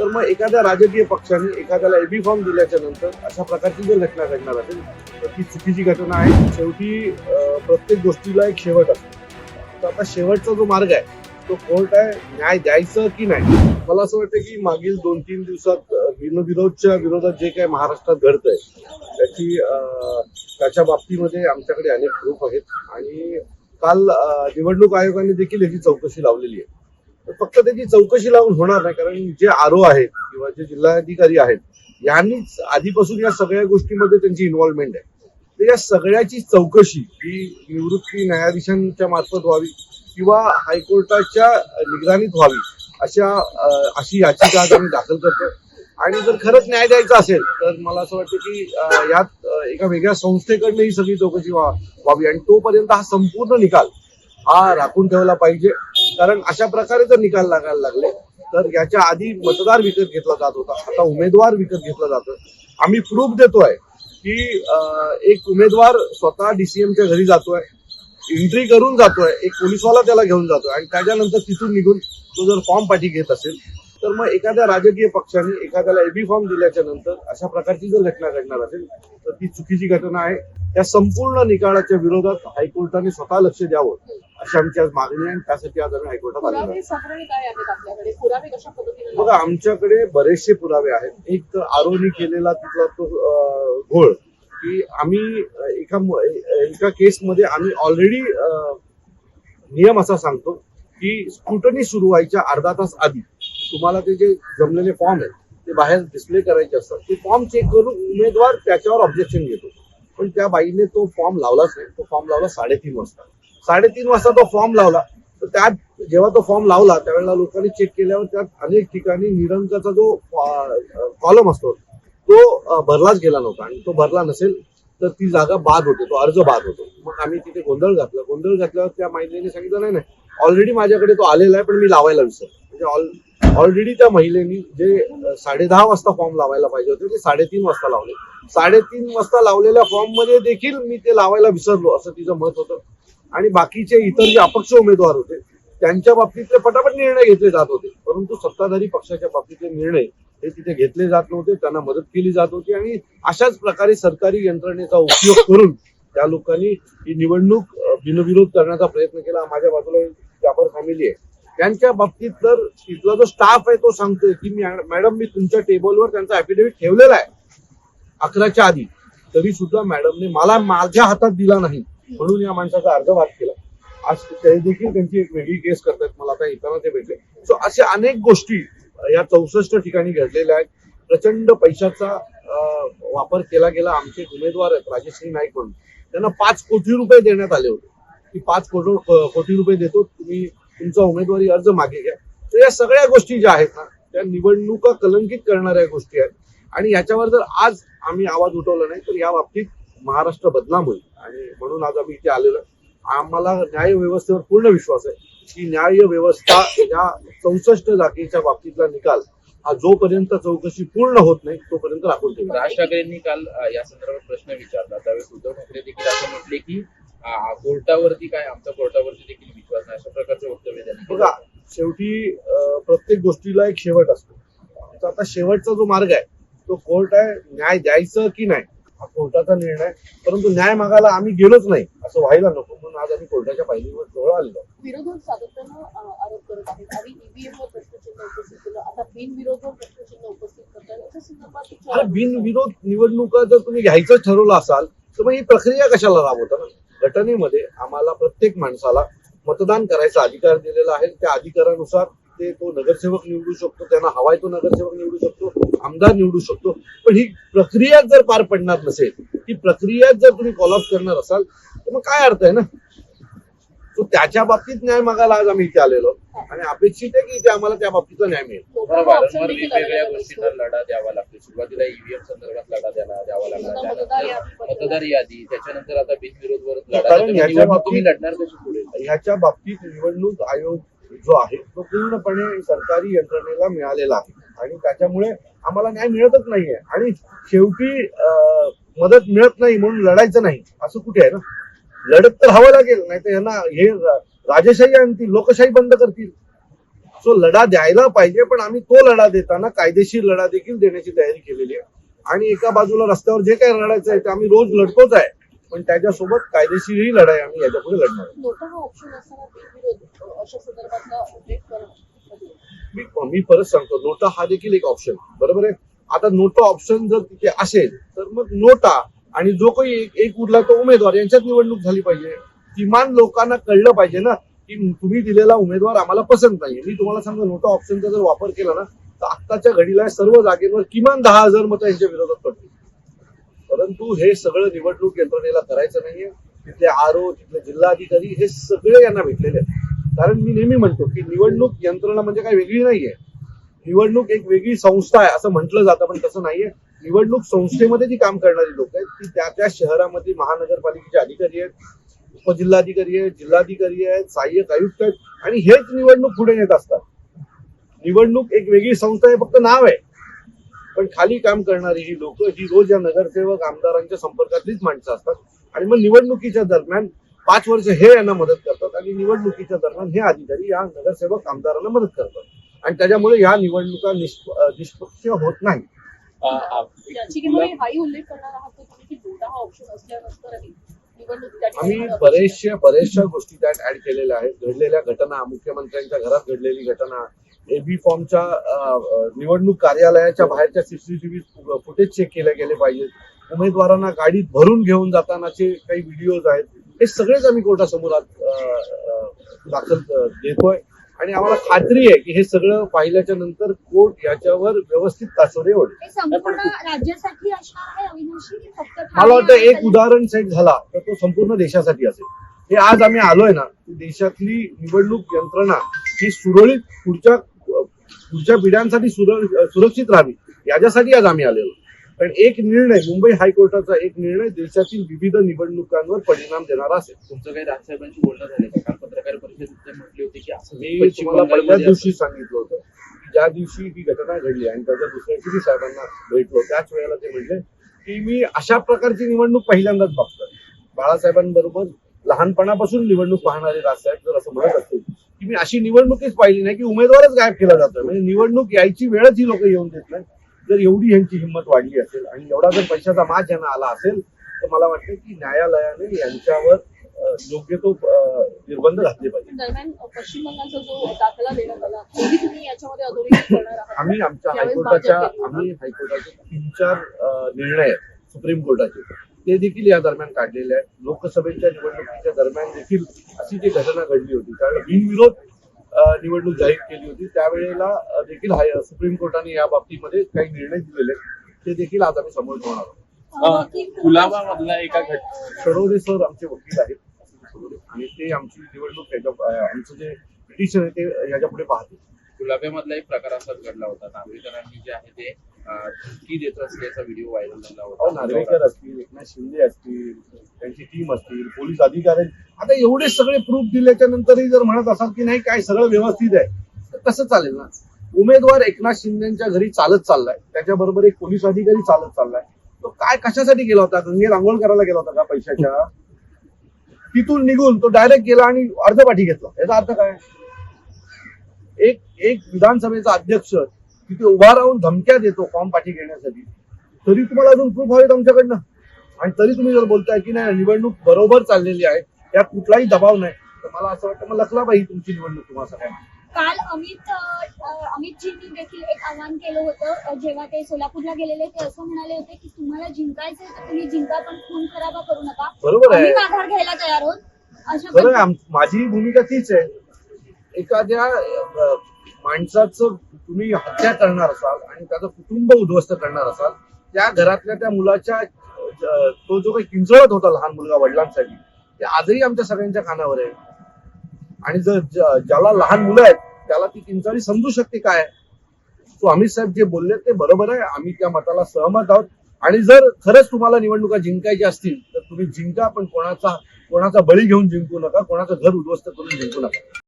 तर मग एखाद्या राजकीय पक्षाने एखाद्याला एबी फॉर्म दिल्याच्या नंतर अशा प्रकारची जर घटना घडणार असेल तर ती चुकीची घटना आहे. शेवटी प्रत्येक गोष्टीला एक शेवट असतो. तर आता शेवटचा जो मार्ग आहे तो कोर्ट आहे. न्याय द्यायचं की नाही, मला असं वाटतं की मागील 2-3 दिवसात बिनविरोधच्या विरोधात जे काही महाराष्ट्रात घडतंय त्याच्या बाबतीमध्ये आमच्याकडे अनेक प्रूफ आहेत आणि काल निवडणूक आयोगाने देखील याची चौकशी लावलेली आहे. तर फक्त त्याची चौकशी लावून होणार नाही, कारण जे आरओ आहेत किंवा जे जिल्हाधिकारी आहेत यांनीच आधीपासून या सगळ्या गोष्टीमध्ये त्यांची इन्व्हॉल्वमेंट आहे. तर या सगळ्याची चौकशी ही निवृत्ती न्यायाधीशांच्या मार्फत व्हावी किंवा हायकोर्टाच्या निगराणीत व्हावी अशी याचिका आज आम्ही दाखल करतो. आणि जर खरंच न्याय द्यायचा असेल तर मला असं वाटतं की यात एका वेगळ्या संस्थेकडनं ही सगळी चौकशी व्हावी आणि तोपर्यंत हा संपूर्ण निकाल हा राखून ठेवला पाहिजे. कारण अशा प्रकारे जर निकाल लागायला लागले तर याच्या आधी मतदार विकत घेतला जात होता, आता उमेदवार विकत घेतला जातो. आम्ही प्रूफ देतोय की एक उमेदवार स्वतः डीसीएमच्या घरी जातोय, एंट्री करून जातोय, एक पोलीसवाला त्याला घेऊन जातोय आणि त्याच्यानंतर तिथून निघून तो जर फॉर्म पाठी घेत असेल तर मग एखाद्या राजकीय पक्षाने एखाद्याला एबी फॉर्म दिल्याच्या नंतर अशा प्रकारची जर घटना घडणार असेल तर ती चुकीची घटना आहे. या संपूर्ण निकालाच्या विरोधात हायकोर्टाने स्वतः लक्ष द्यावं अशी आमची आज मागणी आहे. त्यासाठी आज आम्ही हायकोर्टात आलेलो आहोत. बघा, आमच्याकडे बरेचसे पुरावे आहेत. एक तर आरोनी केलेला तिथला तो घोळ की आम्ही एका केसमध्ये आम्ही ऑलरेडी नियम असा सांगतो की स्क्रुटनी सुरू व्हायच्या अर्धा तास आधी तुम्हाला ते जे जमलेले फॉर्म आहेत ते बाहेर डिस्प्ले करायचे असतात. ते फॉर्म चेक करून उमेदवार त्याच्यावर ऑब्जेक्शन घेतो. पण त्या बाईने तो फॉर्म लावलाच नाही. तो फॉर्म लावला 3:30 वाजता. 3:30 वाजता तो फॉर्म लावला. तर त्यात जेव्हा तो फॉर्म लावला त्यावेळेला लोकांनी चेक केल्यावर त्यात अनेक ठिकाणी निरंकाचा जो कॉलम असतो तो भरलाच गेला नव्हता आणि तो भरला नसेल तर ती जागा बाद होते, तो अर्ज बाद होतो. मग आम्ही तिथे गोंधळ घातला. गोंधळ घातल्यावर त्या महिलेने सांगितलं नाही ऑलरेडी माझ्याकडे तो आलेला आहे पण मी लावायला विसरलो. म्हणजे ऑलरेडी त्या महिलेनी जे 10:30 वाजता फॉर्म लावायला पाहिजे होते ते 3:30 वाजता लावले. 3:30 वाजता लावलेल्या फॉर्म मध्ये देखील मी ते लावायला विसरलो असं तिचं मत होतं. आणि बाकीचे इतर जे अपक्ष उमेदवार होते त्यांच्या बाबतीतले पटापट निर्णय घेतले जात होते, परंतु सत्ताधारी पक्षाच्या बाबतीतले निर्णय हे तिथे घेतले जात नव्हते. त्यांना मदत केली जात होती आणि अशाच प्रकारे सरकारी यंत्रणेचा उपयोग करून त्या लोकांनी ही निवडणूक बिनविरोध करण्याचा प्रयत्न केला. माझ्या बाजूला जाफर फॅमिली आहे, त्यांच्या बाबतीत तर तिथला जो स्टाफ आहे तो सांगतोय की मॅडम मी तुमच्या टेबलवर त्यांचा ऍफिडेव्हिट ठेवलेला आहे 11च्या आधी, तरी सुद्धा मॅडमने मला माझ्या हातात दिला नाही म्हणून या माणसाचा अर्धवाद केला. आज ते देखील त्यांची एक वेगळी केस करतात. मला आता येताना ते भेटले. सो अशा अनेक गोष्टी या 64 ठिकाणी घडलेल्या आहेत. प्रचंड पैशाचा वापर केला गेला. आमचे उमेदवार आहेत राजेश्री नाईक म्हणून, त्यांना 5 कोटी रुपये देण्यात आले होते की 5 कोटी रुपये देतो, तुम्ही तुमचा उमेदवारी अर्ज मागे घ्या. तर या सगळ्या गोष्टी ज्या आहेत ना त्या निवडणुका कलंकित करणाऱ्या गोष्टी आहेत आणि याच्यावर जर आज आम्ही आवाज उठवला नाही तर या बाबतीत महाराष्ट्र बदनाम होईल. आणि म्हणून आज आम्ही इथे आलेलो. आम्हाला न्याय व्यवस्थेवर पूर्ण विश्वास आहे की न्याय व्यवस्था या 64 जागेच्या बाबतीतला निकाल हा जोपर्यंत चौकशी पूर्ण होत नाही तोपर्यंत राखून ठेवला. राज ठाकरेंनी काल या संदर्भात प्रश्न विचारला. त्यावेळेस उद्धव ठाकरे देखील असं म्हटले की कोर्टावरती काय आमचा कोर्टावरती देखील विश्वास नाही, अशा प्रकारचे वक्तव्य त्यांनी. बघा, शेवटी प्रत्येक गोष्टीला एक शेवट असतो. तर आता शेवटचा जो मार्ग आहे तो कोर्ट आहे. न्याय द्यायचं की नाही हा कोर्टाचा निर्णय, परंतु न्याय मागायला आम्ही गेलोच नाही असं व्हायला नको म्हणून आज आम्ही कोर्टाच्या पायरीवर जवळ आलेलो. विरोधक सातत्यानं आरोप करत आहेत आणि ईव्हीएमवर प्रश्नचिन्ह उपस्थित केलं, आता बिनविरोधवर प्रश्नचिन्ह उपस्थित करतात. याच्या संदर्भात बिनविरोध निवडणुका जर तुम्ही घ्यायचं ठरवलं असाल तर मग ही प्रक्रिया कशाला राबवता ना. घटनेमध्ये आम्हाला प्रत्येक माणसाला मतदान करायचा अधिकार दिलेला आहे. त्या अधिकारानुसार तो नगरसेवक निवडू शकतो, त्यांना हवाय तो नगरसेवक निवडू शकतो, आमदार निवडू शकतो. पण ही प्रक्रिया जर पार पडणार नसेल, ही प्रक्रिया जर तुम्ही कॉलअप करणार असाल तर मग काय अर्थ आहे ना. तो त्याच्या बाबतीत न्याय मागायला आज आम्ही इथे आलेलो आणि अपेक्षित आहे की इथे आम्हाला त्या बाबतीचा न्याय मिळेल. वारंवार वेगवेगळ्या गोष्टींना लढा द्यावा लागतो. सुरुवातीला ईव्हीएम संदर्भात लढा द्यावा लागला, त्यानंतर मतदार यादी, त्याच्यानंतर आता बिनविरोधवर लढा. तुम्ही लढणार कशी पुढे? ह्याच्या बाबतीत निवडणूक आयोग जो आहे तो पूर्णपणे सरकारी यंत्रणेला मिळालेला आहे आणि त्याच्यामुळे आम्हाला न्याय मिळतच नाहीये. आणि शेवटी मदत मिळत नाही म्हणून लढायचं नाही असं कुठे आहे ना. लढत तर हवं लागेल, नाही तर यांना हे राजेशाही आणतील, लोकशाही बंद करतील. सो लढा द्यायला पाहिजे, पण आम्ही तो लढा देताना कायदेशीर लढा देखील देण्याची तयारी केलेली आहे. आणि एका बाजूला रस्त्यावर जे काही लढायचं आहे ते आम्ही रोज लढतोच आहे, पण त्याच्यासोबत कायदेशीरही लढाई आम्ही याच्या पुढे लढणार आहे. मोठा हा ऑप्शन असताना बिनविरोध अशा संदर्भातला उल्लेख करणं मी परत सांगतो, नोटा हा देखील एक ऑप्शन, बरोबर आहे. आता नोटा ऑप्शन जर तिथे असेल तर मग नोटा आणि जो काही एक उरला तो उमेदवार यांच्यात निवडणूक झाली पाहिजे. किमान लोकांना कळलं पाहिजे ना की तुम्ही दिलेला उमेदवार आम्हाला पसंत नाहीये. मी तुम्हाला सांगतो, नोटा ऑप्शनचा जर वापर केला ना तर आत्ताच्या घडीला सर्व जागेवर किमान 10,000 मतं यांच्या विरोधात पडतील. परंतु हे सगळं निवडणूक यंत्रणेला करायचं नाहीये. तिथले आरओ, तिथले जिल्हाधिकारी हे सगळे यांना भेटलेले आहेत. कारण मी नेहमी म्हणतो की निवडणूक यंत्रणा म्हणजे काही वेगळी नाहीये. निवडणूक एक वेगळी संस्था आहे असं म्हटलं जातं, पण तसं नाहीये. निवडणूक संस्थेमध्ये जी काम करणारी लोक आहेत ती त्या त्या शहरामध्ये महानगरपालिकेचे अधिकारी आहेत, उपजिल्हाधिकारी आहेत, जिल्हाधिकारी आहेत, सहाय्यक आयुक्त आहेत, आणि हेच निवडणूक पुढे नेत असतात. निवडणूक एक वेगळी संस्था आहे, फक्त नाव आहे, पण खाली काम करणारी ही लोक ही रोज या नगरसेवक आमदारांच्या संपर्कातलीच माणसं असतात. आणि मग निवडणुकीच्या दरम्यान 5 वर्ष हे यांना मदत करतात आणि निवडणुकीच्या दरम्यान हे अधिकारी या नगरसेवक आमदारांना मदत करतात, आणि त्याच्यामुळे या निवडणुका निष्पक्ष होत नाही. याचिकेमध्ये हाही उल्लेख करणार आहात की तुम्ही की नोटा हा ऑप्शन असल्यानंतरही निवडणूक त्या आम्ही ठिकाणी बऱ्याचशा गोष्टी त्यात ऍड केलेल्या आहेत. घडलेल्या घटना, मुख्यमंत्र्यांच्या घरात घडलेली घटना, एबी फॉर्मच्या निवडणूक कार्यालयाच्या बाहेरच्या सीसीटीव्ही फुटेज चेक केले गेले पाहिजेत. उमेदवारांना गाडीत भरून घेऊन जातानाचे काही व्हिडिओज आहेत, हे सगळेच आम्ही कोर्टासमोर दाखल देतोय. आणि आम्हाला खात्री आहे की हे सगळं पाहिल्याच्या नंतर कोर्ट याच्यावर व्यवस्थित तासोरे ओढेल. हे संपूर्ण राज्यासाठी असणार आहे अविनाशी, की फक्त मला वाटतं एक उदाहरण सेट झाला तर तो संपूर्ण देशासाठी असेल. हे आज आम्ही आलोय ना, देशातली निवडणूक यंत्रणा ही सुरळीत पुढच्या पिढ्यांसाठी सुरक्षित राहावी याच्यासाठी आज आम्ही आलेलो. कारण एक निर्णय, मुंबई हायकोर्टाचा एक निर्णय देशातील विविध निवडणुकांवर परिणाम देणारा असेल. तुमचं काही राजसाहेबांशी बोलणं झालं का? काल पत्रकार परिषदेत म्हटली होती की असं मी तुम्हाला पहिल्या दिवशी सांगितलं होतं की ज्या दिवशी ही घटना घडली आणि त्याच्या दुसऱ्या दिवशी साहेबांना भेटलो त्याच वेळेला ते म्हणले की मी अशा प्रकारची निवडणूक पहिल्यांदाच बघतोय. बाळासाहेबांबरोबर लहानपणापासून निवडणूक पाहणारे राजसाहेब जर असं म्हणत असतील की मी अशी निवडणुकीच पाहिली नाही की उमेदवारच गायब केला जातोय, म्हणजे निवडणूक यायची वेळच ही लोक येऊन देत नाही. जर एवढी यांची हिंमत वाढली असेल आणि एवढा जर पैशाचा माज यांना आला असेल तर मला वाटतं की न्यायालयाने यांच्यावर योग्य तो निर्बंध घातले पाहिजे. दरम्यान पश्चिम बंगालचा जो दाखला देण्यात आला तोही तुम्ही याच्यामध्ये अधोरेखित करणार आहात. आम्ही यावेळेस हायकोर्टाचे 3-4 निर्णय आहेत सुप्रीम कोर्टाचे, ते देखील या दरम्यान काढलेले आहेत. लोकसभेच्या निवडणुकीच्या दरम्यान देखील अशी जी घटना घडली होती त्यावेळेला बिनविरोध निवडणूक जाहीर केली होती, त्यावेळेला देखील सुप्रीम कोर्टाने या बाबतीमध्ये काही निर्णय दिलेले, ते देखील आज आम्ही समोर ठेवणार आहोत. कुलाबा मधला एका सरोदे सर आमचे वकील आहेत आणि ते आमची निवडणूक आमचं जे पिटिशन आहे ते याच्या पुढे पाहतील. कुलाब्यामधला एक प्रकार असाच घडला होता. नागरिकांनी जे आहे ते धमकी देत असल्याचा व्हिडिओ व्हायरल झाला होता. नार्वेकर असतील, एकनाथ शिंदे असतील, त्यांची टीम असतील, पोलीस अधिकारी, आता एवढे सगळे प्रूफ दिल्याच्या नंतरही जर म्हणत असाल की नाही काय सगळं व्यवस्थित आहे, तर कसं चालेल ना. उमेदवार एकनाथ शिंदेच्या घरी चालत चाललाय, त्याच्याबरोबर एक पोलीस अधिकारी चालत चाललाय, तो काय कशासाठी गेला होता? गंगेत आंघोळ करायला गेला होता का पैशाच्या? तिथून निघून तो डायरेक्ट गेला आणि अर्धपाठी घेतला, याचा अर्थ काय? एक विधानसभेचा अध्यक्ष तिथे उभा राहून धमक्या देतो फॉर्म पाठी घेण्यासाठी, तरी तुम्हाला अजून प्रूफ हवेत आमच्याकडनं, आणि तरी तुम्ही जर बोलताय की नाही निवडणूक बरोबर चाललेली आहे, त्यात कुठलाही दबाव नाही, तर मला असं वाटतं मग लखला पाहिजे तुमची निवडणूक तुम्हाला सगळ्यांना. काल अमितजींनी देखील एक आवाहन केलं होतं, जेव्हा ते सोलापूरला गेलेले ते असं म्हणाले होते की तुम्हाला जिंकायचंय तर तुम्ही जिंका, पण खून खराबा करू नका. बरोबर आहे, आम्ही माघार घ्यायला तयार आहोत. अशा बरोबर आहे. माझी भूमिका तीच आहे. एखाद्या माणसाचं तुम्ही हत्या करणार असाल आणि त्याचं कुटुंब उद्ध्वस्त करणार असाल, त्या घरातल्या त्या मुलाच्या तो जो काही किंचळत होता लहान मुलगा वडिलांसाठी, ते आजही आमच्या सगळ्यांच्या कानावर आहे. आणि जर ज्याला लहान मुलं आहेत त्याला ती किंचाळी समजू शकते काय. सो अमित साहेब जे बोलले ते बरोबर आहे, आम्ही त्या मताला सहमत आहोत. आणि जर खरंच तुम्हाला निवडणुका जिंकायच्या असतील तर तुम्ही जिंका, पण कोणाचा बळी घेऊन जिंकू नका, कोणाचं घर उद्ध्वस्त करून जिंकू नका.